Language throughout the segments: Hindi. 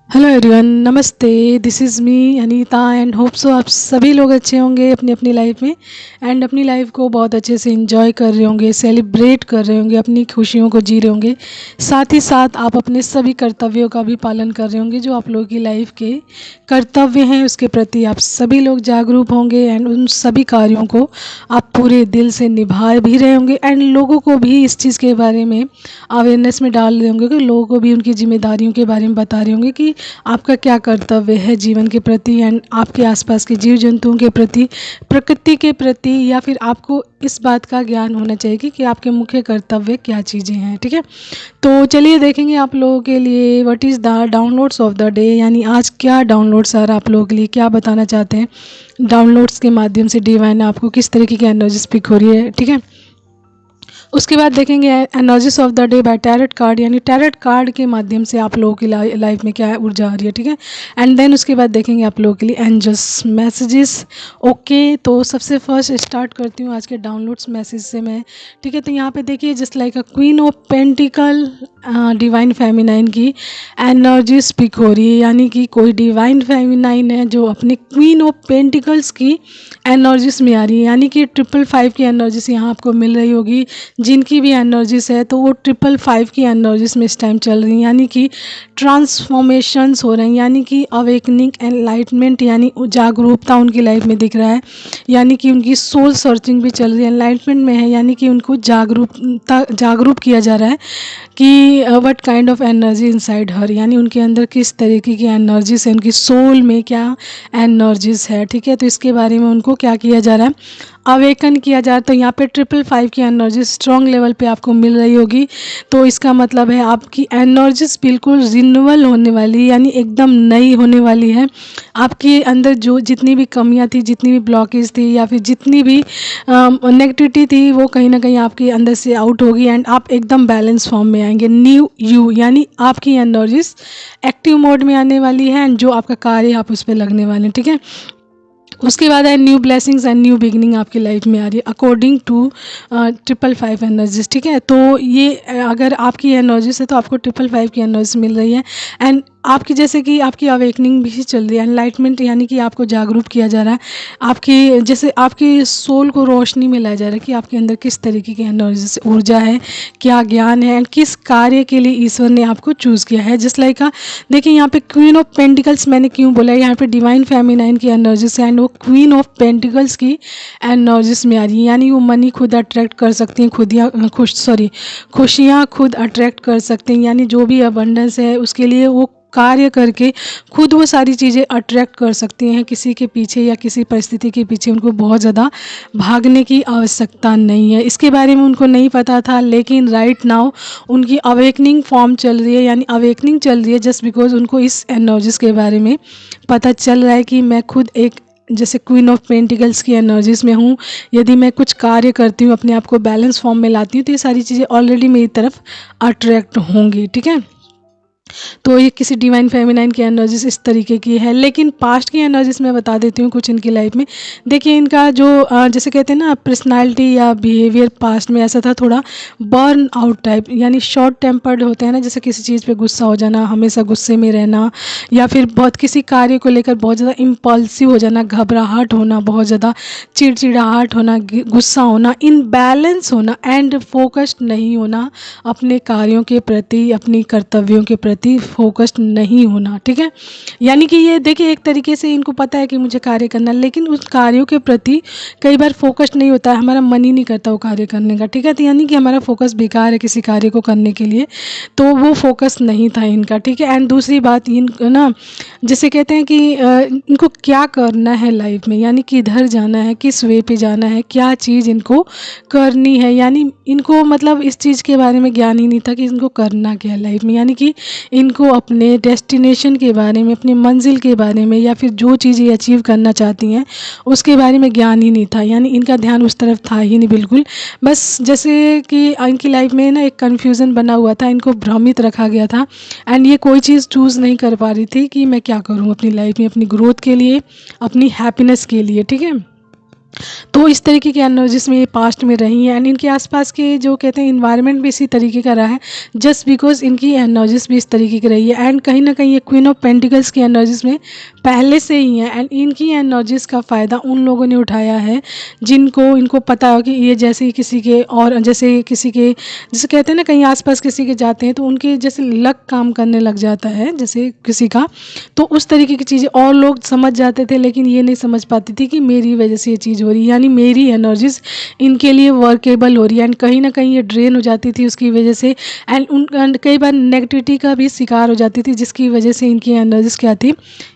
हेलो एवरीवन, नमस्ते। This is me Anita and hope so आप सभी लोग अच्छे होंगे अपनी अपनी लाइफ में एंड अपनी लाइफ को बहुत अच्छे से एंजॉय कर रहे होंगे, सेलिब्रेट कर रहे होंगे, अपनी खुशियों को जी रहे होंगे। साथ ही साथ आप अपने सभी कर्तव्यों का भी पालन कर रहे होंगे, जो आप लोगों की लाइफ के कर्तव्य हैं उसके प्रति आप सभी लोग जागरूक होंगे एंड उन सभी कार्यों को आप पूरे दिल से निभा भी रहे होंगे एंड लोगों को भी इस चीज़ के बारे में अवेयरनेस में डाल रहे होंगे कि लोगों को भी उनकी जिम्मेदारियों के बारे में बता रहे होंगे कि आपका क्या कर्तव्य है जीवन के प्रति एंड आपके आसपास के जीव जंतुओं के प्रति, प्रकृति के प्रति, या फिर आपको इस बात का ज्ञान होना चाहिए कि आपके मुख्य कर्तव्य क्या चीज़ें हैं। ठीक है, तो चलिए देखेंगे आप लोगों के लिए what is the downloads of the day, यानी आज क्या डाउनलोड्स आ रहा है आप लोगों के लिए, क्या बताना चाहते हैं डाउनलोड्स के माध्यम से डिवाइन आपको किस तरीके की एनर्जी स्पीक हो रही है। ठीक है, उसके बाद देखेंगे energies of the day by tarot card, यानी टैरेट कार्ड के माध्यम से आप लोगों की लाइफ में क्या ऊर्जा आ रही है। ठीक है, एंड देन उसके बाद देखेंगे आप लोगों के लिए एंजल्स मैसेजेस। ओके, तो सबसे फर्स्ट स्टार्ट करती हूँ आज के डाउनलोड्स मैसेज से मैं। ठीक है, तो यहाँ पे देखिए just like a queen of pentacle divine feminine की एनर्जी स्पीक हो रही है, यानी कि कोई डिवाइन फेमिनाइन है जो अपने क्वीन ऑफ पेंटिकल्स की एनर्जीज में आ रही है, यानी कि 555 की एनर्जीज यहाँ आपको मिल रही होगी। जिनकी भी एनर्जीज है तो वो 555 की एनर्जीज में इस टाइम चल रही हैं, यानी कि ट्रांसफॉर्मेशंस हो रहे हैं, यानी कि अवेकनिंग, एनलाइटमेंट, यानी जागरूकता उनकी लाइफ में दिख रहा है, यानी कि उनकी सोल सर्चिंग भी चल रही है, एनलाइटमेंट में है, यानी कि उनको जागरूक किया जा रहा है कि what kind of energy inside her, यानी उनके अंदर किस तरीके की एनर्जीज है, उनकी सोल में क्या एनर्जीज है। ठीक है, तो इसके बारे में उनको क्या किया जा रहा है, अवेकन किया जाए। तो यहाँ पे 555 की एनर्जी स्ट्रॉन्ग लेवल पे आपको मिल रही होगी, तो इसका मतलब है आपकी एनर्जीज बिल्कुल रिन्यूअल होने वाली है, यानी एकदम नई होने वाली है। आपके अंदर जो जितनी भी कमियां थी, जितनी भी ब्लॉकेज थी, या फिर जितनी भी नेगेटिविटी थी, वो कहीं ना कहीं आपके अंदर से आउट होगी एंड आप एकदम बैलेंस फॉर्म में आएंगे। न्यू यू, यानी आपकी एनर्जीज एक्टिव मोड में आने वाली है एंड जो आपका कार्य आप उस पर लगने वाले हैं। ठीक है, उसके बाद है new blessings and new beginning आपकी लाइफ में आ रही है अकॉर्डिंग टू 555 एनर्जीज। ठीक है, तो ये अगर आपकी एनर्जीज है तो आपको 555 की एनर्जी मिल रही है एंड आपकी जैसे कि आपकी अवेकनिंग भी चल रही है, एनलाइटमेंट, यानी कि आपको जागरूक किया जा रहा है, आपकी जैसे आपकी सोल को रोशनी में लाया जा रहा है कि आपके अंदर किस तरीके की एनर्जी से ऊर्जा है, क्या ज्ञान है एंड किस कार्य के लिए ईश्वर ने आपको चूज़ किया है। जस्ट लाइक देखिए यहाँ पे क्वीन ऑफ पेंटिकल्स मैंने क्यों बोला है, यहाँ पे डिवाइन फेमिनाइन की एनर्जीज एंड वो क्वीन ऑफ पेंटिकल्स की एनर्जीज में आ रही है, यानी वो मनी खुद अट्रैक्ट कर सकती हैं, खुशियाँ खुद अट्रैक्ट कर सकते हैं, यानी जो भी अबंडेंस है उसके लिए वो कार्य करके खुद वो सारी चीज़ें अट्रैक्ट कर सकती हैं। किसी के पीछे या किसी परिस्थिति के पीछे उनको बहुत ज़्यादा भागने की आवश्यकता नहीं है। इसके बारे में उनको नहीं पता था, लेकिन राइट नाउ उनकी अवेकनिंग फॉर्म चल रही है, यानी अवेकनिंग चल रही है जस्ट बिकॉज उनको इस एनर्जीज़ के बारे में पता चल रहा है कि मैं खुद एक जैसे क्वीन ऑफ पेंटिकल्स की एनर्जीज़ में हूँ। यदि मैं कुछ कार्य करती हूँ, अपने आप को बैलेंस फॉर्म में लाती हूँ, तो ये सारी चीज़ें ऑलरेडी मेरी तरफ अट्रैक्ट होंगी। ठीक है, तो ये किसी डिवाइन फेमिनाइन की एनर्जीज इस तरीके की है। लेकिन पास्ट की एनर्जीज मैं बता देती हूँ कुछ इनकी लाइफ में। देखिए इनका जो जैसे कहते हैं ना पर्सनालिटी या बिहेवियर पास्ट में ऐसा था, थोड़ा बर्न आउट टाइप, यानी शॉर्ट टेम्पर्ड होते हैं ना, जैसे किसी चीज़ पे गुस्सा हो जाना, हमेशा गुस्से में रहना, या फिर बहुत किसी कार्य को लेकर बहुत ज़्यादा इम्पल्सिव हो जाना, घबराहट होना, बहुत ज़्यादा चिड़चिड़ाहट होना, गुस्सा होना, इनबैलेंस होना एंड फोकस्ड नहीं होना अपने कार्यों के प्रति, अपनी कर्तव्यों के प्रति फोकस्ड नहीं होना। ठीक है, यानी कि ये देखिए एक तरीके से इनको पता है कि मुझे कार्य करना है, लेकिन उस कार्यों के प्रति कई बार फोकस्ड नहीं होता है, हमारा मन ही नहीं करता वो कार्य करने का। ठीक है, तो यानी कि हमारा फोकस बेकार है किसी कार्य को करने के लिए, तो वो फोकस नहीं था इनका। ठीक है, एंड दूसरी बात इन ना जैसे कहते हैं कि इनको क्या करना है लाइफ में, यानी किधर जाना है, किस वे पे जाना है, क्या चीज़ इनको करनी है, यानी इनको मतलब इस चीज़ के बारे में ज्ञान ही नहीं था कि इनको करना क्या है लाइफ में, यानी कि इनको अपने डेस्टिनेशन के बारे में, अपनी मंजिल के बारे में, या फिर जो चीज़ अचीव करना चाहती हैं उसके बारे में ज्ञान ही नहीं था, यानी इनका ध्यान उस तरफ था ही नहीं बिल्कुल। बस जैसे कि इनकी लाइफ में ना एक कन्फ्यूज़न बना हुआ था, इनको भ्रमित रखा गया था एंड ये कोई चीज़ चूज़ नहीं कर पा रही थी कि मैं क्या करूँ अपनी लाइफ में, अपनी ग्रोथ के लिए, अपनी हैप्पीनेस के लिए। ठीक है, तो इस तरीके की एनर्जीज में ये पास्ट में रही हैं एंड इनके आसपास के जो कहते हैं इन्वायरमेंट भी इसी तरीके का रहा है, जस्ट बिकॉज इनकी एनर्जीज भी इस तरीके की रही है। एंड कहीं ना कहीं ये क्वीन ऑफ पेंटिकल्स की एनर्जीज में पहले से ही है एंड इनकी एनर्जीज का फ़ायदा उन लोगों ने उठाया है जिनको इनको पता हो कि ये जैसे ही किसी के और जैसे किसी के जैसे कहते हैं ना कहीं आसपास किसी के जाते हैं तो उनके जैसे लक काम करने लग जाता है जैसे किसी का, तो उस तरीके की चीज़ें और लोग समझ जाते थे लेकिन ये नहीं समझ पाती थी कि मेरी वजह से ये चीज़ हो रही है, यानी मेरी एनर्जीज इनके लिए वर्केबल हो रही है एंड कहीं ना कहीं ये ड्रेन हो जाती थी उसकी वजह से एंड कई बार नेगेटिविटी का भी शिकार हो जाती थी जिसकी वजह से इनकी एनर्जीज क्या थी,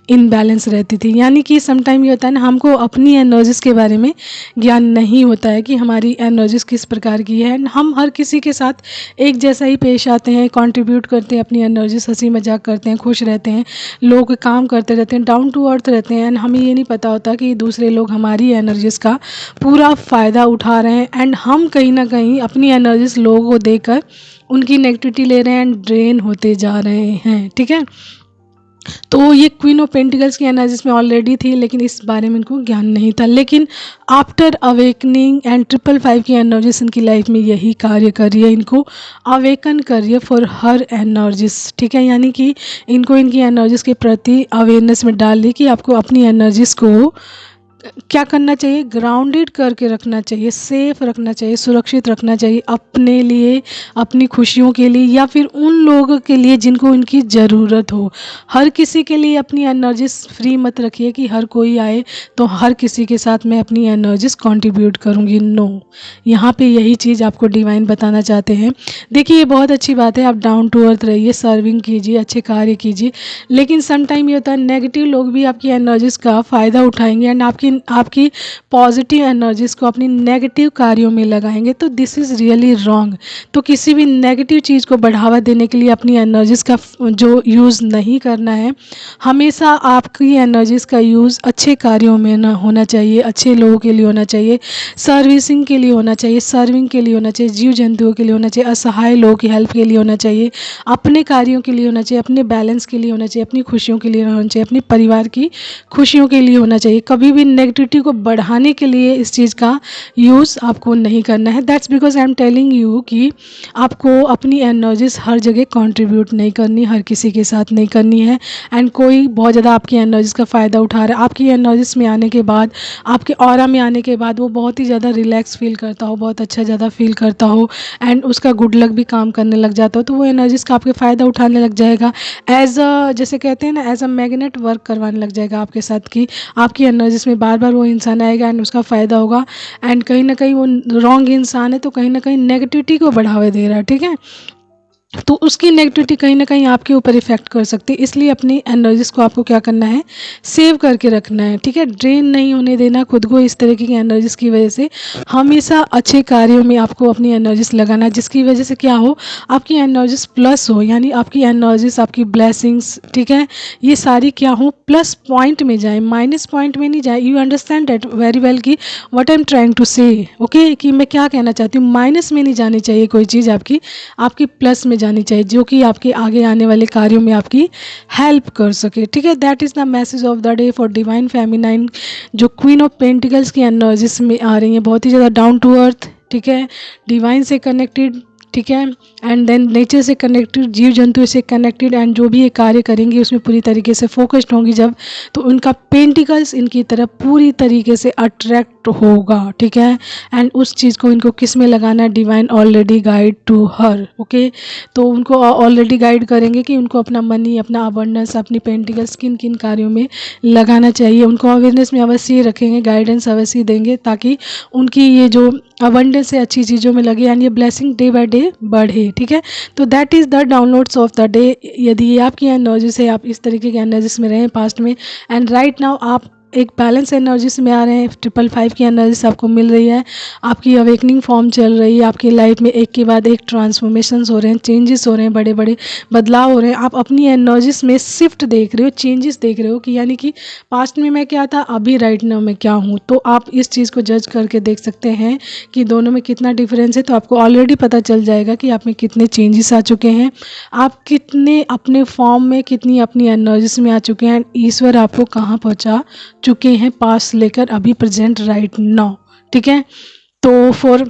इनबैलेंस रहती थी। यानी कि समटाइम ये होता है ना हमको अपनी एनर्जीज के बारे में ज्ञान नहीं होता है कि हमारी एनर्जीज किस प्रकार की है एंड हम हर किसी के साथ एक जैसा ही पेश आते हैं, कंट्रीब्यूट करते हैं अपनी एनर्जीज, हंसी मजाक करते हैं, खुश रहते हैं, लोग काम करते रहते हैं, डाउन टू अर्थ रहते हैं एंड हमें ये नहीं पता होता कि दूसरे लोग हमारी एनर्जीज का पूरा फ़ायदा उठा रहे हैं एंड हम कहीं ना कहीं अपनी एनर्जीज लोगों को देकर उनकी नेगेटिविटी ले रहे हैं एंड ड्रेन होते जा रहे हैं। ठीक है, तो ये क्वीन ऑफ पेंटिकल्स की एनर्जीज में ऑलरेडी थी लेकिन इस बारे में इनको ज्ञान नहीं था, लेकिन आफ्टर अवेकनिंग एंड 555 की एनर्जीज इनकी लाइफ में यही कार्य कर रही है, इनको अवेकन कर रही है फॉर हर एनर्जीज। ठीक है, यानी कि इनको इनकी एनर्जीज के प्रति अवेयरनेस में डाल दी कि आपको अपनी एनर्जीज को क्या करना चाहिए, ग्राउंडेड करके रखना चाहिए, सेफ रखना चाहिए, सुरक्षित रखना चाहिए अपने लिए, अपनी खुशियों के लिए या फिर उन लोगों के लिए जिनको इनकी ज़रूरत हो। हर किसी के लिए अपनी एनर्जीज फ्री मत रखिए कि हर कोई आए तो हर किसी के साथ मैं अपनी एनर्जीज कंट्रीब्यूट करूँगी, नो। यहाँ पे यही चीज़ आपको डिवाइन बताना चाहते हैं। देखिए ये बहुत अच्छी बात है, आप डाउन टू अर्थ रहिए, सर्विंग कीजिए, अच्छे कार्य कीजिए, लेकिन सम टाइम ये होता है नेगेटिव लोग भी आपकी एनर्जीज का फ़ायदा उठाएंगे एंड आपकी पॉजिटिव एनर्जीज को अपनी नेगेटिव कार्यों में लगाएंगे, तो दिस इज़ रियली रॉन्ग। तो किसी भी नेगेटिव चीज़ को बढ़ावा देने के लिए अपनी एनर्जीज का जो यूज़ नहीं करना है। हमेशा आपकी एनर्जीज का यूज़ अच्छे कार्यों में ना होना चाहिए, अच्छे लोगों के लिए होना चाहिए, सर्विसिंग के लिए होना चाहिए, सर्विंग के लिए होना चाहिए, जीव जंतुओं के लिए होना चाहिए, असहाय लोगों की हेल्प के लिए होना चाहिए, अपने कार्यों के लिए होना चाहिए, अपने बैलेंस के लिए होना चाहिए, अपनी खुशियों के लिए होना चाहिए, अपने परिवार की खुशियों के लिए होना चाहिए। कभी भी नेगेटिविटी को बढ़ाने के लिए इस चीज़ का यूज़ आपको नहीं करना है। That's because I am telling you कि आपको अपनी एनर्जीज हर जगह कंट्रीब्यूट नहीं करनी, हर किसी के साथ नहीं करनी है एंड कोई बहुत ज़्यादा आपकी एनर्जीज का फ़ायदा उठा रहा है, आपकी एनर्जीज में आने के बाद, आपके ऑरा में आने के बाद वो बहुत ही ज़्यादा रिलैक्स फील करता हो, बहुत अच्छा ज़्यादा फील करता हो एंड उसका गुड लक भी काम करने लग जाता हो, तो वो एनर्जीज का आपके फ़ायदा उठाने लग जाएगा। एज अ जैसे कहते हैं ना एज अ मैग्नेट वर्क करवाने लग जाएगा आपके साथ कि आपकी एनर्जीज में बार बार वो इंसान आएगा एंड उसका फ़ायदा होगा एंड कहीं ना कहीं वो रॉन्ग इंसान है तो कहीं ना कहीं नेगेटिविटी को बढ़ावा दे रहा है। ठीक है, तो उसकी नेगेटिविटी कहीं ना कहीं आपके ऊपर इफेक्ट कर सकती है, इसलिए अपनी एनर्जीज को आपको क्या करना है, सेव करके रखना है। ठीक है, ड्रेन नहीं होने देना खुद को इस तरीके की एनर्जीज की वजह से। हमेशा अच्छे कार्यों में आपको अपनी एनर्जीज लगाना है जिसकी वजह से क्या हो, आपकी एनर्जीज प्लस हो, यानी आपकी एनर्जीज, आपकी ब्लेसिंग्स, ठीक है, ये सारी क्या हो, प्लस पॉइंट में जाए, माइनस पॉइंट में नहीं जाए। You understand that very well कि what I am trying to say, okay, कि मैं क्या कहना चाहती हूँ। माइनस में नहीं जानी चाहिए कोई चीज़ आपकी प्लस में जानी चाहिए जो कि आपके आगे आने वाले कार्यों में आपकी हेल्प कर सके। ठीक है, that is the message of the day for divine feminine जो क्वीन ऑफ पेंटिकल्स की एनर्जीज में आ रही हैं, बहुत ही ज़्यादा डाउन टू अर्थ, ठीक है, डिवाइन से कनेक्टेड, ठीक है, एंड देन नेचर से कनेक्टेड, जीव जंतु से कनेक्टेड एंड जो भी ये कार्य करेंगी उसमें पूरी तरीके से फोकस्ड होंगी जब, तो उनका पेंटिकल्स इनकी तरफ पूरी तरीके से अट्रैक्ट होगा। ठीक है, एंड उस चीज़ को इनको किस में लगाना है, divine already guide to her, okay, तो उनको ऑलरेडी गाइड करेंगे कि उनको अपना मनी, अपना अबंडेंस, अपनी पेंटिकल्स किन किन कार्यों में लगाना चाहिए, उनको अवेयरनेस में अवश्य रखेंगे, गाइडेंस अवश्य देंगे ताकि उनकी ये जो अबंडेंस से अच्छी चीज़ों में लगे एंड ये ब्लेसिंग डे बाय डे बढ़े। ठीक है, तो that is the downloads of the day. यदि ये आपकी एनर्जी से, आप इस तरीके की एनर्जीज में रहें पास्ट में एंड राइट नाउ आप एक बैलेंस एनर्जीज में आ रहे हैं, 555 की एनर्जीज आपको मिल रही है, आपकी अवेकनिंग फॉर्म चल रही है, आपकी लाइफ में एक के बाद एक ट्रांसफॉर्मेशंस हो रहे हैं, चेंजेस हो रहे हैं, बड़े बड़े बदलाव हो रहे हैं। आप अपनी एनर्जीज में शिफ्ट देख रहे हो, चेंजेस देख रहे हो कि यानी कि पास्ट में मैं क्या था, अभी राइट नाउ मैं क्या हूँ। तो आप इस चीज़ को जज करके देख सकते हैं कि दोनों में कितना डिफरेंस है, तो आपको ऑलरेडी पता चल जाएगा कि आप में कितने चेंजेस आ चुके हैं, आप कितने अपने फॉर्म में, कितनी अपनी एनर्जीज में आ चुके हैं, ईश्वर आपको कहाँ पहुँचा चुके हैं पास्ट लेकर अभी प्रेजेंट राइट नाउ, ठीक है। तो फॉर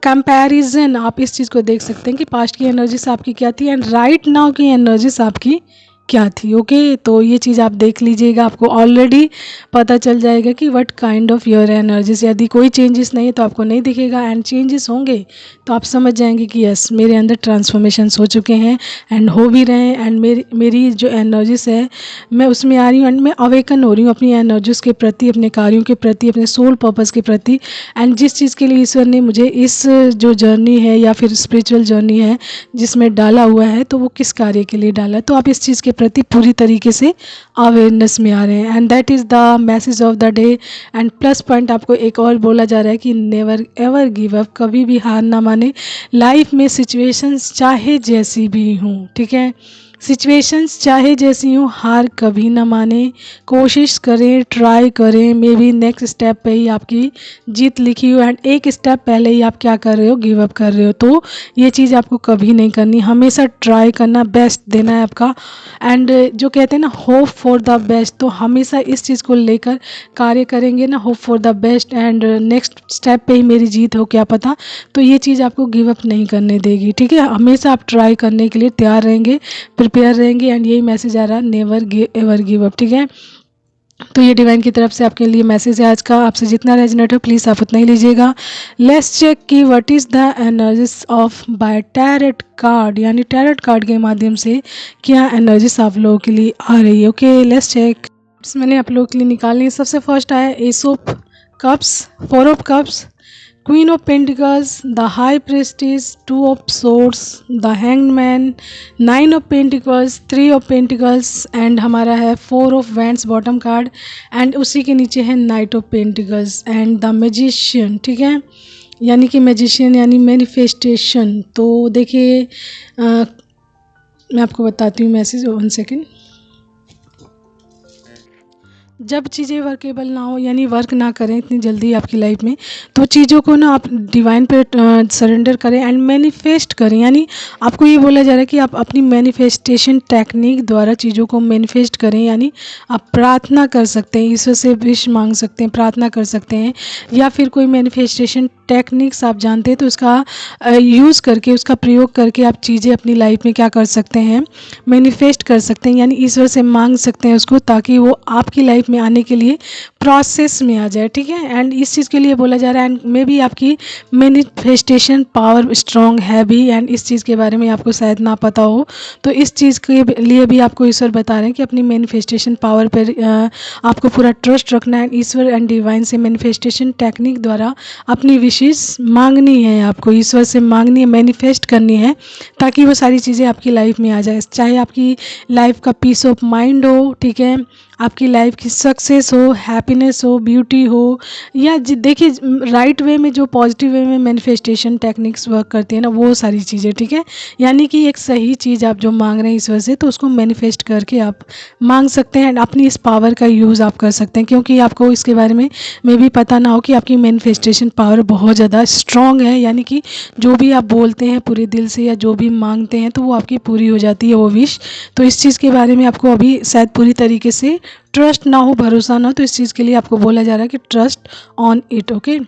कंपैरिजन आप इस चीज़ को देख सकते हैं कि पास्ट की एनर्जीज आपकी क्या थी एंड राइट नाउ की एनर्जीज आपकी क्या थी। ओके, तो ये चीज़ आप देख लीजिएगा, आपको ऑलरेडी पता चल जाएगा कि what kind of your energies. यदि कोई चेंजेस नहीं है तो आपको नहीं दिखेगा, एंड चेंजेस होंगे तो आप समझ जाएंगे कि यस मेरे अंदर ट्रांसफॉर्मेशंस हो चुके हैं एंड हो भी रहे हैं, एंड मेरी जो एनर्जीज है मैं उसमें आ रही हूँ एंड मैं अवेकन हो रही हूँ अपनी एनर्जीज के प्रति, अपने कार्यों के प्रति, अपने सोल पर्पस के प्रति। एंड जिस चीज़ के लिए ईश्वर ने मुझे इस जो जर्नी है या फिर स्पिरिचुअल जर्नी है जिसमें डाला हुआ है, तो वो किस कार्य के लिए डाला है, तो आप इस चीज़ के प्रति पूरी तरीके से अवेयरनेस में आ रहे हैं। And that is the message of the day. And plus point आपको एक और बोला जा रहा है कि नेवर एवर गिव अप, कभी भी हार ना माने लाइफ में, सिचुएशंस चाहे जैसी भी हों, ठीक है, सिचुएशंस चाहे जैसी हों हार कभी ना माने, कोशिश करें, ट्राई करें, मे बी नेक्स्ट स्टेप पे ही आपकी जीत लिखी हो एंड एक स्टेप पहले ही आप क्या कर रहे हो, गिव अप कर रहे हो। तो ये चीज़ आपको कभी नहीं करनी, हमेशा ट्राई करना, बेस्ट देना है आपका। एंड जो कहते हैं ना होप फॉर द बेस्ट, तो हमेशा इस चीज़ को लेकर कार्य करेंगे ना, hope for the best and next step पे ही मेरी जीत हो क्या पता, तो ये चीज़ आपको गिव अप नहीं करने देगी, ठीक है। हमेशा आप ट्राई करने के लिए तैयार रहेंगे, प्रिपेयर रहेंगे, एंड यही मैसेज आ रहा, नेवर एवर गिव अप, ठीक है। तो ये डिवाइन की तरफ से आपके लिए मैसेज है आज का, आपसे जितना रेजोनेट हो प्लीज़ आप उतना ही लीजिएगा। लेट्स चेक कि what is the energies of by tarot card, यानी टैरेट कार्ड के माध्यम से क्या एनर्जीज आप लोगों के लिए आ रही है। Okay, let's check. मैंने आप लोगों के लिए निकालनी है। सबसे फर्स्ट आया S of cups, 4 of cups, queen of pentacles, the high prestige, 2 of swords, the hanged man, 9 of pentacles, 3 of pentacles, and हमारा है 4 of wands bottom card, and उसी के नीचे है night of pentacles and the magician, ठीक है, यानी कि मैजिशियन यानी मैनिफेस्टेशन। तो देखिए मैं आपको बताती हूँ मैसेज, 1 सेकेंड। जब चीज़ें वर्केबल ना हो, यानी वर्क ना करें इतनी जल्दी आपकी लाइफ में, तो चीज़ों को ना आप डिवाइन पे सरेंडर करें एंड मैनिफेस्ट करें। यानी आपको ये बोला जा रहा है कि आप अपनी मैनिफेस्टेशन टेक्निक द्वारा चीज़ों को मैनिफेस्ट करें, यानी आप प्रार्थना कर सकते हैं, ईश्वर से विश मांग सकते हैं, प्रार्थना कर सकते हैं, या फिर कोई मैनिफेस्टेशन टेक्निक्स आप जानते हैं तो उसका यूज़ करके, उसका प्रयोग करके आप चीज़ें अपनी लाइफ में क्या कर सकते हैं, मैनिफेस्ट कर सकते हैं, यानी ईश्वर से मांग सकते हैं उसको, ताकि वो आपकी लाइफ में आने के लिए प्रोसेस में आ जाए, ठीक है। एंड इस चीज़ के लिए बोला जा रहा है, एंड मे बी आपकी मैनिफेस्टेशन पावर स्ट्रॉन्ग है भी, एंड इस चीज़ के बारे में आपको शायद ना पता हो, तो इस चीज़ के लिए भी आपको ईश्वर बता रहे हैं कि अपनी मैनिफेस्टेशन पावर पर आपको पूरा ट्रस्ट रखना है। ईश्वर एंड डिवाइन से मैनिफेस्टेशन टेक्निक द्वारा अपनी विशेष मांगनी है, आपको ईश्वर से मांगनी है, मैनिफेस्ट करनी है, ताकि वो सारी चीज़ें आपकी लाइफ में आ जाए। चाहे आपकी लाइफ का पीस ऑफ माइंड हो, ठीक है, आपकी लाइफ की सक्सेस हो, हैप्पीनेस हो, ब्यूटी हो, या देखिए राइट वे में, जो पॉजिटिव वे में मैनिफेस्टेशन टेक्निक्स वर्क करती है ना, वो सारी चीज़ें, ठीक है। यानी कि एक सही चीज़ आप जो मांग रहे हैं ईश्वर से, तो उसको मैनिफेस्ट करके आप मांग सकते हैं, अपनी इस पावर का यूज़ आप कर सकते हैं, क्योंकि आपको इसके बारे में भी पता ना हो कि आपकी मैनिफेस्टेशन पावर बहुत ज़्यादा स्ट्रॉन्ग है, यानी कि जो भी आप बोलते हैं पूरे दिल से या जो भी मांगते हैं तो वो आपकी पूरी हो जाती है वो विश। तो इस चीज़ के बारे में आपको अभी शायद पूरी तरीके से ट्रस्ट ना हो, भरोसा ना हो, तो इस चीज़ के लिए आपको बोला जा रहा है कि ट्रस्ट ऑन इट। ओके,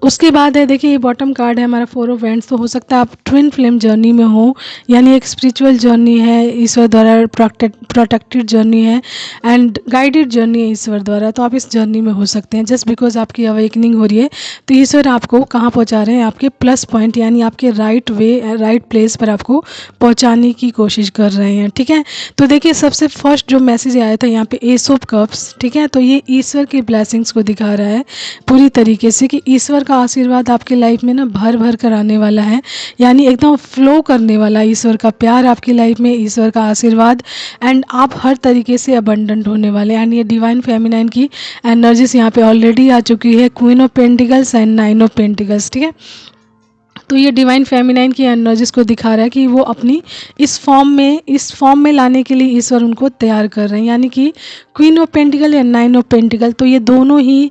उसके बाद है देखिए ये बॉटम कार्ड है हमारा 4 ऑफ वैंड्स। तो हो सकता है आप ट्विन फ्लेम जर्नी में हो, यानी एक स्पिरिचुअल जर्नी है, ईश्वर द्वारा प्रोटेक्टेड जर्नी है एंड गाइडेड जर्नी है ईश्वर द्वारा। तो आप इस जर्नी में हो सकते हैं जस्ट बिकॉज आपकी अवेकनिंग हो रही है, तो ईश्वर आपको कहाँ पहुँचा रहे हैं, आपके प्लस पॉइंट, यानी आपके राइट वे, राइट प्लेस पर आपको पहुँचाने की कोशिश कर रहे हैं, ठीक है। तो देखिए सबसे फर्स्ट जो मैसेज आया था यहाँ पे एस ऑफ कप्स, ठीक है, तो ये ईश्वर की ब्लेसिंग्स को दिखा रहा है पूरी तरीके से कि ईश्वर का आशीर्वाद आपके लाइफ में ना भर भर कर आने वाला है, यानी एकदम फ्लो करने वाला है ईश्वर का प्यार आपकी लाइफ में, ईश्वर का आशीर्वाद, एंड आप हर तरीके से अबंडेंट होने वाले हैं। एंड ये डिवाइन फेमिनाइन की एनर्जीज यहाँ पे ऑलरेडी आ चुकी है, queen of pentacles and 9 of pentacles, ठीक है। तो ये डिवाइन फेमिनाइन की एनर्जीज को दिखा रहा है कि वो अपनी इस फॉर्म में लाने के लिए ईश्वर उनको तैयार कर रहे हैं, यानी कि क्वीन ऑफ पेंटिकल या 9 ऑफ पेंटिकल, तो ये दोनों ही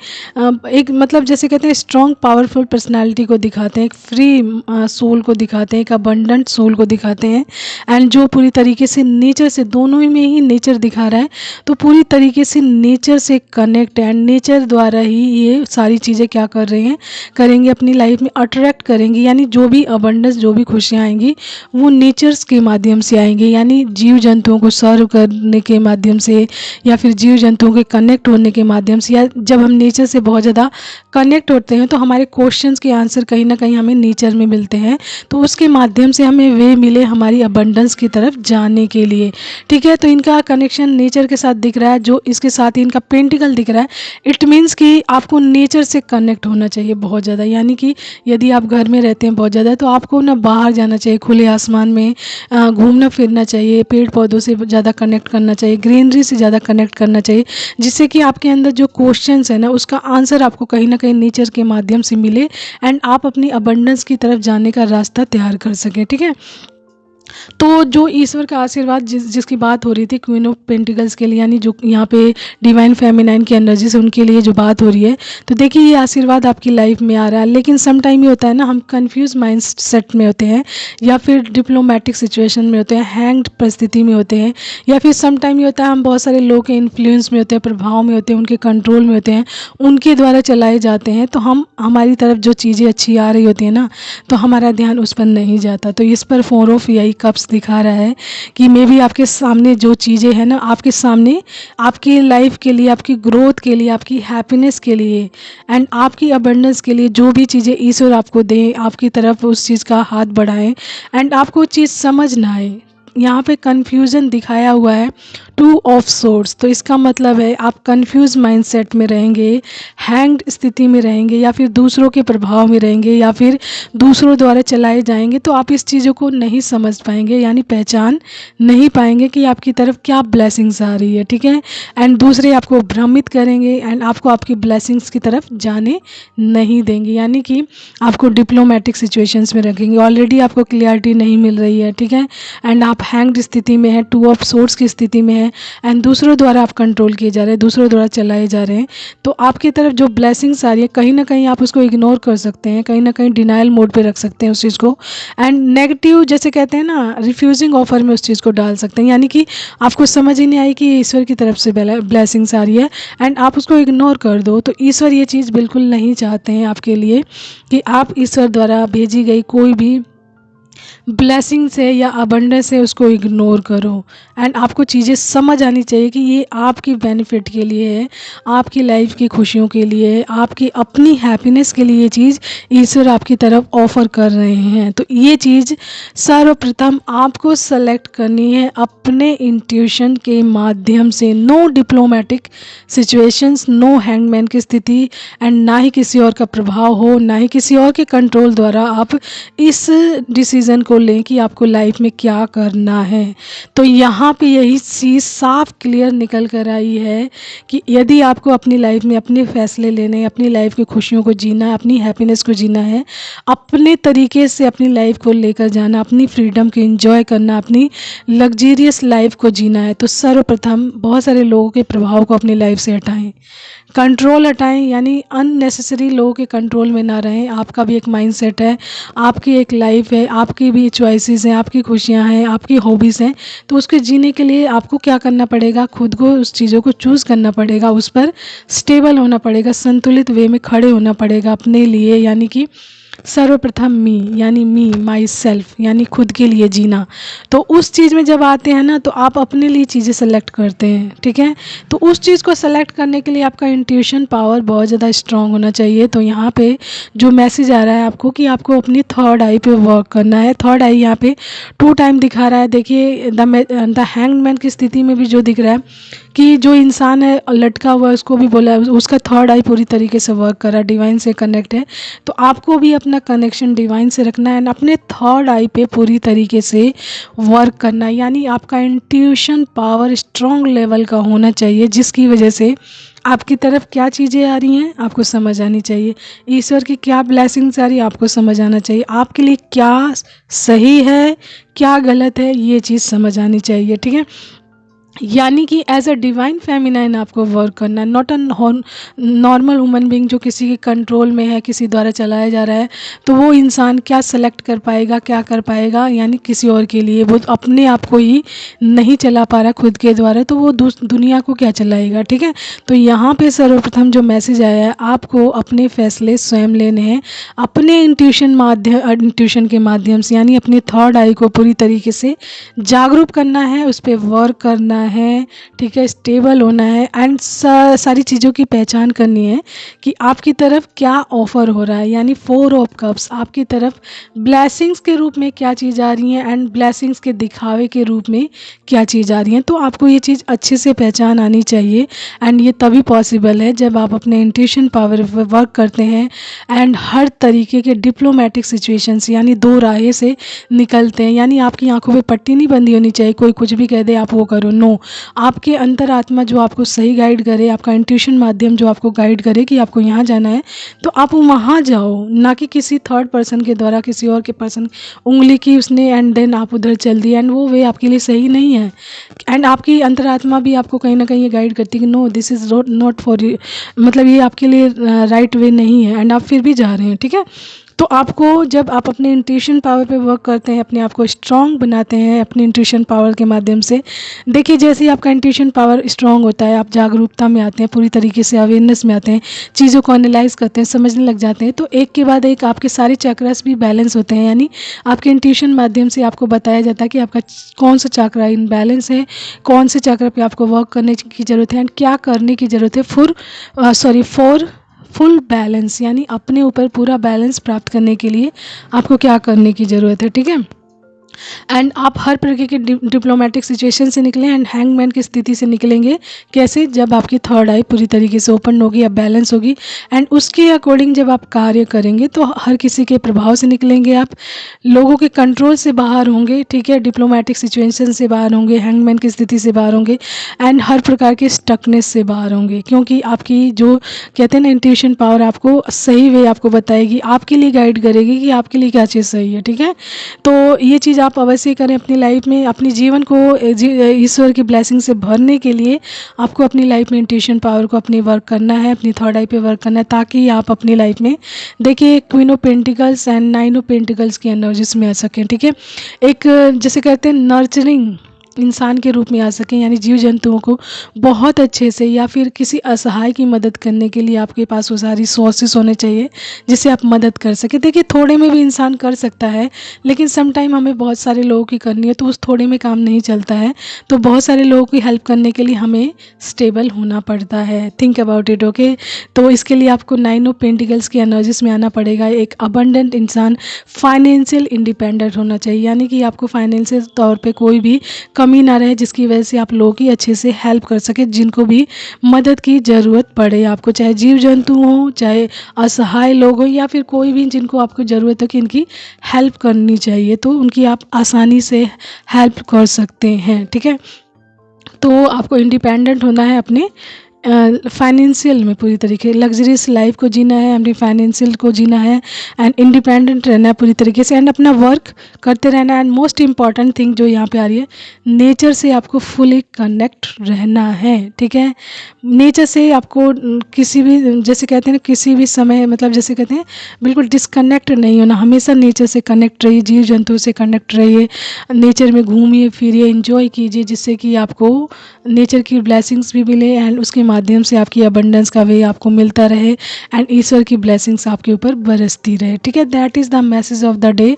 एक मतलब जैसे कहते हैं स्ट्रॉन्ग पावरफुल पर्सनालिटी को दिखाते हैं, एक फ्री सोल को दिखाते हैं, एक अबंडेंट सोल को दिखाते हैं, एंड जो पूरी तरीके से नेचर से, दोनों ही में ही नेचर दिखा रहा है, तो पूरी तरीके से नेचर से कनेक्ट है, एंड नेचर द्वारा ही ये सारी चीज़ें क्या कर रहे हैं, करेंगे, अपनी लाइफ में अट्रैक्ट करेंगी, यानी जो भी अबंडेंस, जो भी खुशियाँ आएंगी वो नेचर्स के माध्यम से आएंगी, यानी जीव जंतुओं को सर्व करने के माध्यम से, या फिर जीव जंतुओं के कनेक्ट होने के माध्यम से, या जब हम नेचर से बहुत ज़्यादा कनेक्ट होते हैं तो हमारे क्वेश्चंस के आंसर कहीं ना कहीं हमें नेचर में मिलते हैं, तो उसके माध्यम से हमें वे मिले हमारी अबंडेंस की तरफ जाने के लिए। ठीक है, तो इनका कनेक्शन नेचर के साथ दिख रहा है, जो इसके साथ ही इनका पेंटिकल दिख रहा है। इट मीन्स कि आपको नेचर से कनेक्ट होना चाहिए बहुत ज़्यादा, यानी कि यदि आप घर में रहते हैं बहुत ज़्यादा, तो आपको ना बाहर जाना चाहिए, खुले आसमान में घूमना फिरना चाहिए, पेड़ पौधों से ज़्यादा कनेक्ट करना चाहिए, ग्रीनरी से ज़्यादा कनेक्ट करना चाहिए, जिससे कि आपके अंदर जो क्वेश्चंस है ना उसका आंसर आपको कहीं ना कहीं नेचर के माध्यम से मिले, एंड आप अपनी अबंडेंस की तरफ जाने का रास्ता तैयार कर सकें। ठीक है, तो जो ईश्वर का आशीर्वाद जिसकी बात हो रही थी क्वीन ऑफ पेंटिकल्स के लिए, यानी जो यहाँ पे डिवाइन फेमिनाइन की एनर्जी से उनके लिए जो बात हो रही है, तो देखिए ये आशीर्वाद आपकी लाइफ में आ रहा है। लेकिन सम टाइम ये होता है ना, हम कंफ्यूज माइंड सेट में होते हैं, या फिर डिप्लोमेटिक सिचुएशन में होते हैं, हैंग्ड परिस्थिति में होते हैं, या फिर सम टाइम ये होता है हम बहुत सारे लोगों के इन्फ्लुएंस में होते हैं, प्रभाव में होते हैं, उनके कंट्रोल में होते हैं, उनके द्वारा चलाए जाते हैं, तो हमारी तरफ जो चीज़ें अच्छी आ रही होती है ना, तो हमारा ध्यान उस पर नहीं जाता। तो इस पर 4 ऑफ यही कप्स दिखा रहा है कि मे बी आपके सामने जो चीज़ें हैं ना, आपके सामने आपकी लाइफ के लिए, आपकी ग्रोथ के लिए, आपकी हैप्पीनेस के लिए, एंड आपकी अबंडेंस के लिए जो भी चीज़ें ईश्वर आपको दें, आपकी तरफ उस चीज़ का हाथ बढ़ाएं, एंड आपको चीज़ समझ ना आए। यहाँ पे कन्फ्यूज़न दिखाया हुआ है 2 ऑफ सोर्स, तो इसका मतलब है आप कंफ्यूज माइंडसेट में रहेंगे, हैंग्ड स्थिति में रहेंगे, या फिर दूसरों के प्रभाव में रहेंगे, या फिर दूसरों द्वारा चलाए जाएंगे, तो आप इस चीज़ों को नहीं समझ पाएंगे, यानी पहचान नहीं पाएंगे कि आपकी तरफ क्या ब्लेसिंग्स आ रही है। ठीक है, एंड दूसरे आपको भ्रमित करेंगे, एंड आपको आपकी ब्लेसिंग्स की तरफ जाने नहीं देंगे, यानी कि आपको डिप्लोमेटिक सिचुएशंस में रखेंगे, ऑलरेडी आपको क्लियरिटी नहीं मिल रही है। ठीक है, एंड आप हैंग्ड स्थिति में है, 2 ऑफ सोर्स की स्थिति में है, एंड दूसरों द्वारा आप कंट्रोल किए जा रहे हैं, दूसरों द्वारा चलाए जा रहे हैं, तो आपकी तरफ जो ब्लेसिंग्स आ रही है कहीं ना कहीं आप उसको इग्नोर कर सकते हैं, कहीं ना कहीं डिनाइल मोड पे रख सकते हैं उस चीज़ को, एंड नेगेटिव जैसे कहते हैं ना, रिफ्यूजिंग ऑफर में उस चीज़ को डाल सकते हैं, यानी कि आपको समझ ही नहीं आई कि ईश्वर की तरफ से ब्लेसिंग्स आ रही है, एंड आप उसको इग्नोर कर दो। तो ईश्वर ये चीज़ बिल्कुल नहीं चाहते हैं आपके लिए कि आप ईश्वर द्वारा भेजी गई कोई भी ब्लेसिंग्स है या अबंडेंस है उसको इग्नोर करो, एंड आपको चीज़ें समझ आनी चाहिए कि ये आपकी बेनिफिट के लिए है, आपकी लाइफ की खुशियों के लिए, आपकी अपनी हैप्पीनेस के लिए ये चीज़ ईश्वर आपकी तरफ ऑफ़र कर रहे हैं। तो ये चीज़ सर्वप्रथम आपको सेलेक्ट करनी है अपने इंट्यूशन के माध्यम से, no diplomatic situations, no hangman की स्थिति, एंड ना ही किसी और का प्रभाव हो, ना ही किसी और के कंट्रोल द्वारा आप इस डिसीज़न को लें कि आपको लाइफ में क्या करना है। तो यहाँ पे यही चीज़ साफ क्लियर निकल कर आई है कि यदि आपको अपनी लाइफ में अपने फैसले लेने हैं, अपनी लाइफ की खुशियों को जीना है, अपनी हैप्पीनेस को जीना है, अपने तरीके से अपनी लाइफ को लेकर जाना, अपनी फ्रीडम को एंजॉय करना, अपनी लग्जरियस लाइफ को जीना है, तो सर्वप्रथम बहुत सारे लोगों के प्रभाव को अपनी लाइफ से हटाएं, कंट्रोल हटाएं, यानी अननेसेसरी लोगों के कंट्रोल में ना रहें। आपका भी एक माइंडसेट है, आपकी एक लाइफ है, आपकी भी चॉइसेस हैं, आपकी खुशियां हैं, आपकी हॉबीज़ हैं, तो उसके जीने के लिए आपको क्या करना पड़ेगा, खुद को उस चीज़ों को चूज़ करना पड़ेगा, उस पर स्टेबल होना पड़ेगा, संतुलित वे में खड़े होना पड़ेगा अपने लिए, यानी कि सर्वप्रथम मी माई सेल्फ, यानी खुद के लिए जीना। तो उस चीज़ में जब आते हैं ना, तो आप अपने लिए चीज़ें सेलेक्ट करते हैं। ठीक है, तो उस चीज़ को सेलेक्ट करने के लिए आपका इंट्यूशन पावर बहुत ज़्यादा स्ट्रांग होना चाहिए। तो यहाँ पे जो मैसेज आ रहा है आपको कि आपको अपनी थर्ड आई पे वर्क करना है। थर्ड आई यहाँ पे 2 टाइम दिखा रहा है। देखिए द हैंगमैन की स्थिति में भी जो दिख रहा है कि जो इंसान है लटका हुआ है, उसको भी बोला उसका थर्ड आई पूरी तरीके से वर्क कर रहा है, डिवाइन से कनेक्ट है। तो आपको भी अपना कनेक्शन डिवाइन से रखना है, अपने थर्ड आई पे पूरी तरीके से वर्क करना है, यानी आपका इंट्यूशन पावर स्ट्रॉन्ग लेवल का होना चाहिए, जिसकी वजह से आपकी तरफ क्या चीज़ें आ रही हैं आपको समझ आनी चाहिए, ईश्वर की क्या ब्लेसिंग्स आ रही है आपको समझ आना चाहिए, आपके लिए क्या सही है क्या गलत है ये चीज़ समझ आनी चाहिए। ठीक है, यानी कि एज अ डिवाइन फेमिनाइन आपको वर्क करना है, not a normal human being जो किसी के कंट्रोल में है, किसी द्वारा चलाया जा रहा है। तो वो इंसान क्या सेलेक्ट कर पाएगा, क्या कर पाएगा, यानी किसी और के लिए। वो अपने आप को ही नहीं चला पा रहा खुद के द्वारा, तो वो दुनिया को क्या चलाएगा। ठीक है, तो यहाँ पे सर्वप्रथम जो मैसेज आया है, आपको अपने फैसले स्वयं लेने हैं, अपने इंट्यूशन के माध्यम से, यानी अपनी थर्ड आई को पूरी तरीके से जागरूक करना है, उस पर वर्क करना है। ठीक है, स्टेबल होना है एंड सारी चीज़ों की पहचान करनी है कि आपकी तरफ क्या ऑफर हो रहा है, यानी 4 ऑफ कप्स आपकी तरफ ब्लेसिंग्स के रूप में क्या चीज़ आ रही है एंड ब्लेसिंग्स के दिखावे के रूप में क्या चीज़ आ रही है। तो आपको ये चीज़ अच्छे से पहचान आनी चाहिए एंड ये तभी पॉसिबल है जब आप अपने इंट्यूशन पावर पर वर्क करते हैं एंड हर तरीके के डिप्लोमेटिक सिचुएशंस यानी दो राहें से निकलते हैं। यानी आपकी आंखों पे पट्टी नहीं बंधी होनी चाहिए, कोई कुछ भी कह दे आप वो करो, नो। आपके अंतरात्मा जो आपको सही गाइड करे, आपका इंट्यूशन माध्यम जो आपको गाइड करे कि आपको यहाँ जाना है, तो आप वहाँ जाओ, ना कि किसी थर्ड पर्सन के द्वारा किसी और के पर्सन उंगली की उसने एंड देन आप उधर चल दिए, एंड वो वे आपके लिए सही नहीं है। एंड आपकी अंतरात्मा भी आपको कहीं ना कहीं ये गाइड करती है कि no, this is not for you, मतलब ये आपके लिए राइट वे नहीं है, एंड आप फिर भी जा रहे हैं। ठीक है, तो आपको जब आप अपने इंट्यूशन पावर पे वर्क करते हैं, अपने आप को स्ट्रांग बनाते हैं अपने इंट्यूशन पावर के माध्यम से। देखिए, जैसे ही आपका इंट्यूशन पावर स्ट्रांग होता है, आप जागरूकता में आते हैं, पूरी तरीके से अवेयरनेस में आते हैं, चीज़ों को एनालाइज करते हैं, समझने लग जाते हैं, तो एक के बाद एक आपके सारे चक्रास भी बैलेंस होते हैं। यानी आपके इंट्यूशन माध्यम से आपको बताया जाता है कि आपका कौन सा चक्रा इन बैलेंस है, कौन से चक्र पे आपको वर्क करने की ज़रूरत है एंड क्या करने की ज़रूरत है फॉर फुल बैलेंस, यानी अपने ऊपर पूरा बैलेंस प्राप्त करने के लिए आपको क्या करने की ज़रूरत है। ठीक है, एंड आप हर प्रकार के डिप्लोमेटिक सिचुएशन से निकलें एंड हैंगमैन की स्थिति से निकलेंगे कैसे, जब आपकी थर्ड आई पूरी तरीके से ओपन होगी या बैलेंस होगी, एंड उसके अकॉर्डिंग जब आप कार्य करेंगे तो हर किसी के प्रभाव से निकलेंगे, आप लोगों के कंट्रोल से बाहर होंगे। ठीक है, डिप्लोमेटिक सिचुएशन से बाहर होंगे, हैंगमैन की स्थिति से बाहर होंगे एंड हर प्रकार के स्टकनेस से बाहर होंगे, क्योंकि आपकी जो कहते हैं ना इंट्यूशन पावर आपको सही वे आपको बताएगी, आपके लिए गाइड करेगी कि आपके लिए क्या चीज़ सही है। ठीक है, तो ये चीज़ आप अवश्य करें अपनी लाइफ में। अपने जीवन को ईश्वर की ब्लेसिंग से भरने के लिए आपको अपनी लाइफ में इंट्यूशन पावर को अपनी वर्क करना है, अपनी थर्ड आई पे वर्क करना है, ताकि आप अपनी लाइफ में देखिए queen of pentacles and 9 of pentacles की एनर्जीज में आ सकें। ठीक है, एक जैसे कहते हैं नर्चरिंग इंसान के रूप में आ सकें, यानी जीव जंतुओं को बहुत अच्छे से, या फिर किसी असहाय की मदद करने के लिए आपके पास वो सारी रिसोर्सेस होने चाहिए जिससे आप मदद कर सकें। देखिए, थोड़े में भी इंसान कर सकता है, लेकिन सम टाइम हमें बहुत सारे लोगों की करनी है तो उस थोड़े में काम नहीं चलता है, तो बहुत सारे लोगों की हेल्प करने के लिए हमें स्टेबल होना पड़ता है। Think about it. ओके, तो इसके लिए आपको 9 ऑफ पेंटिकल्स की एनर्जीज में आना पड़ेगा। एक अबंडेंट इंसान, फाइनेंशियल इंडिपेंडेंट होना चाहिए, यानी कि आपको फाइनेंशियल तौर पे कोई भी कमी ना रहे, जिसकी वजह से आप लोगों की अच्छे से हेल्प कर सके, जिनको भी मदद की ज़रूरत पड़े आपको, चाहे जीव जंतु हों, चाहे असहाय लोग हों, या फिर कोई भी जिनको आपको ज़रूरत है कि इनकी हेल्प करनी चाहिए, तो उनकी आप आसानी से हेल्प कर सकते हैं। ठीक है, तो आपको इंडिपेंडेंट होना है अपने फाइनेंशियल में, पूरी तरीके लग्जरियस लाइफ को जीना है, अपनी फाइनेंशियल को जीना है एंड इंडिपेंडेंट रहना है पूरी तरीके से, एंड अपना वर्क करते रहना है। एंड मोस्ट इंपॉर्टेंट थिंग जो यहाँ पे आ रही है, नेचर से आपको फुली कनेक्ट रहना है। ठीक है, नेचर से आपको किसी भी, जैसे कहते हैं ना, किसी भी समय, मतलब जैसे कहते हैं बिल्कुल डिसकनेक्ट नहीं होना, हमेशा नेचर से कनेक्ट रहिए, जीव जंतु से कनेक्ट रहिए, नेचर में घूमिए फिरिए, इंजॉय कीजिए, जिससे कि आपको नेचर की ब्लेसिंग्स भी मिले एंड उसके माध्यम से आपकी अबंडेंस का वे आपको मिलता रहे एंड ईश्वर की ब्लेसिंग्स आपके ऊपर बरसती रहे। ठीक है, that is the message of the day.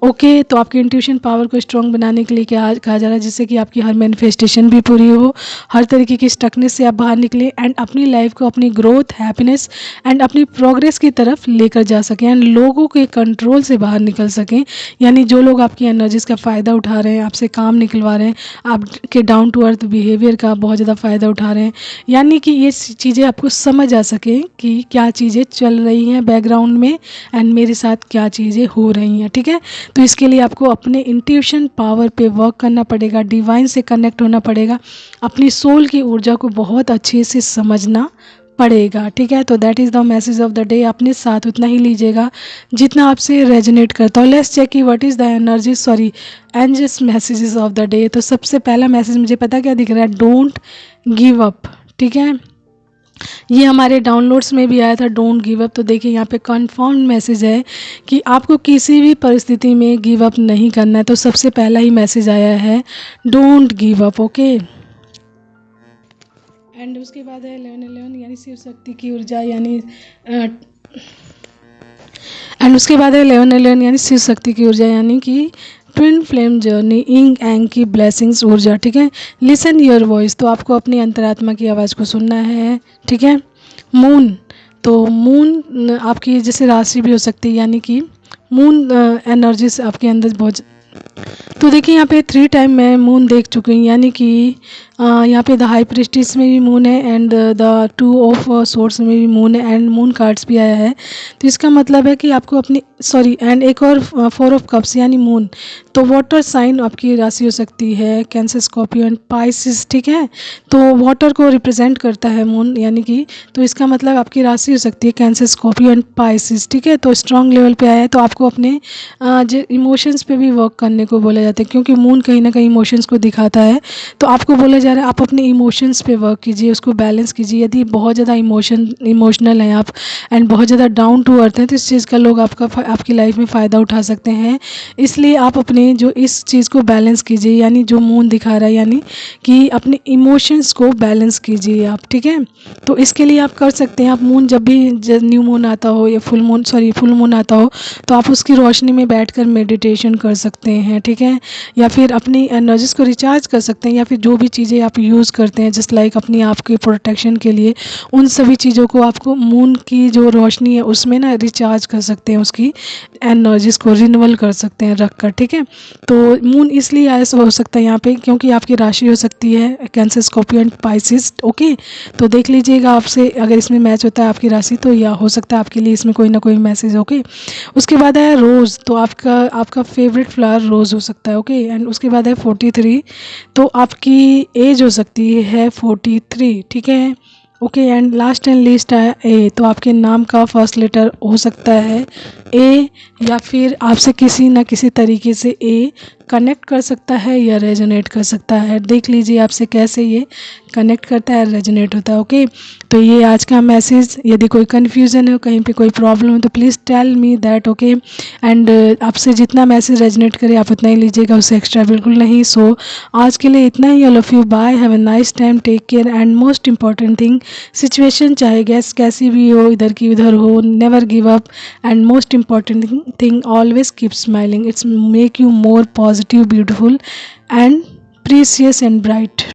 Okay, तो आपकी इंट्यूशन पावर को स्ट्रॉन्ग बनाने के लिए क्या कहा जा रहा है, जिससे कि आपकी हर मैनिफेस्टेशन भी पूरी हो, हर तरीके की स्टकनेस से आप बाहर निकले एंड अपनी लाइफ को, अपनी ग्रोथ, हैप्पीनेस एंड अपनी प्रोग्रेस की तरफ लेकर जा सकें एंड लोगों के कंट्रोल से बाहर निकल सकें। यानी जो लोग आपकी एनर्जीज का फ़ायदा उठा रहे हैं, आपसे काम निकलवा रहे हैं, आपके डाउन टू अर्थ बिहेवियर का बहुत ज़्यादा फ़ायदा उठा रहे हैं, यानी कि ये चीज़ें आपको समझ आ सकें कि क्या चीज़ें चल रही हैं बैकग्राउंड में एंड मेरे साथ क्या चीज़ें हो रही हैं। ठीक है, तो इसके लिए आपको अपने इंट्यूशन पावर पे वर्क करना पड़ेगा, डिवाइन से कनेक्ट होना पड़ेगा, अपनी सोल की ऊर्जा को बहुत अच्छे से समझना पड़ेगा, ठीक है। तो that is the message of the day. अपने साथ उतना ही लीजिएगा जितना आपसे रेजोनेट करता हो। लेट्स चेक कि what is the energy sorry angels messages of the day. तो सबसे पहला मैसेज मुझे पता क्या दिख रहा है, डोंट गिव अप, ठीक है। ये हमारे डाउनलोड्स में भी आया था, डोंट गिव अप। तो देखिए यहाँ पे कन्फर्म मैसेज है कि आपको किसी भी परिस्थिति में गिव अप नहीं करना है। तो सबसे पहला ही मैसेज आया है, don't give up, okay. And उसके बाद है 1111 यानी शिव शक्ति की ऊर्जा, यानी एंड उसके बाद है 1111 यानी शिव शक्ति की ऊर्जा, यानी कि ट्विन फ्लेम जर्नी इंग एंग की ब्लेसिंग्स ऊर्जा, ठीक है। लिसन योर वॉइस, तो आपको अपनी अंतरात्मा की आवाज़ को सुनना है, ठीक है। मून, तो मून आपकी जैसे राशि भी हो सकती है, यानी कि मून एनर्जीज आपके अंदर बहुत। तो देखिए यहाँ पे 3 टाइम मैं मून देख चुकी हूँ, यानी कि यहाँ पे द हाई प्रिस्टिस में भी मून है एंड द 2 ऑफ सोर्स में भी मून है एंड मून कार्ड्स भी आया है। तो इसका मतलब है कि आपको अपनी सॉरी एंड एक और 4 ऑफ कप्स यानी मून। तो वाटर साइन आपकी राशि हो सकती है, कैंसर, स्कॉर्पियो एंड पाइसिस, ठीक है। तो वाटर को रिप्रेजेंट करता है मून, यानी कि तो इसका मतलब आपकी राशि हो सकती है कैंसर, स्कॉर्पियो एंड पाइसिस, ठीक है। तो स्ट्रॉन्ग लेवल पे आया है। तो आपको अपने जो इमोशंस पे भी वर्क करने को बोला जाता है, क्योंकि मून कहीं ना कहीं इमोशंस को दिखाता है। तो आपको बोला जा रहा है आप अपने इमोशंस पे वर्क कीजिए, उसको बैलेंस कीजिए। यदि बहुत ज़्यादा इमोशनल हैं आप एंड बहुत ज़्यादा डाउन टू अर्थ हैं, तो इस चीज़ का लोग आपकी लाइफ में फ़ायदा उठा सकते हैं। इसलिए आप अपने जो इस चीज़ को बैलेंस कीजिए, यानी जो मून दिखा रहा है, यानी कि अपने इमोशंस को बैलेंस कीजिए आप, ठीक है। तो इसके लिए आप कर सकते हैं, आप मून जब भी न्यू मून आता हो या फुल मून आता हो, तो आप उसकी रोशनी में बैठकर मेडिटेशन कर सकते हैं, ठीक है। या फिर अपनी एनर्जीज को रिचार्ज कर सकते हैं, या फिर जो भी चीज़ें आप यूज़ करते हैं जस्ट लाइक अपनी आप के प्रोटेक्शन के लिए, उन सभी चीज़ों को आपको मून की जो रोशनी है उसमें ना रिचार्ज कर सकते हैं, उसकी एनर्जीज को रिन्यूअल कर सकते हैं रख कर, ठीक है। तो मून इसलिए ऐसा हो सकता है यहाँ पे क्योंकि आपकी राशि हो सकती है cancer, Scorpio and Pisces, okay. तो देख लीजिएगा आपसे अगर इसमें मैच होता है आपकी राशि, तो या हो सकता है आपके लिए इसमें कोई ना कोई मैसेज, ओके। उसके बाद है रोज़, तो आपका फेवरेट फ्लावर रोज़ हो सकता है, ओके। एंड उसके बाद है 43, तो आपकी एज हो सकती है 43, ठीक है, okay. And last and list है ए, तो आपके नाम का फर्स्ट लेटर हो सकता है ए, या फिर आपसे किसी न किसी तरीके से ए कनेक्ट कर सकता है या रेजोनेट कर सकता है। देख लीजिए आपसे कैसे ये कनेक्ट करता है, रेजोनेट होता है, ओके। तो ये आज का मैसेज। यदि कोई कन्फ्यूज़न है, कहीं पे कोई प्रॉब्लम है, तो please tell me that, okay. And आपसे जितना मैसेज रेजोनेट करे आप उतना ही लीजिएगा, उससे एक्स्ट्रा बिल्कुल नहीं। सो आज के लिए इतना ही। All of you bye, have a nice time, take care. And most important thing, situation चाहे गैस कैसी भी हो, इधर की उधर हो, never give up. And most important thing, always keep smiling, it's make you more positive, beautiful and precious and bright.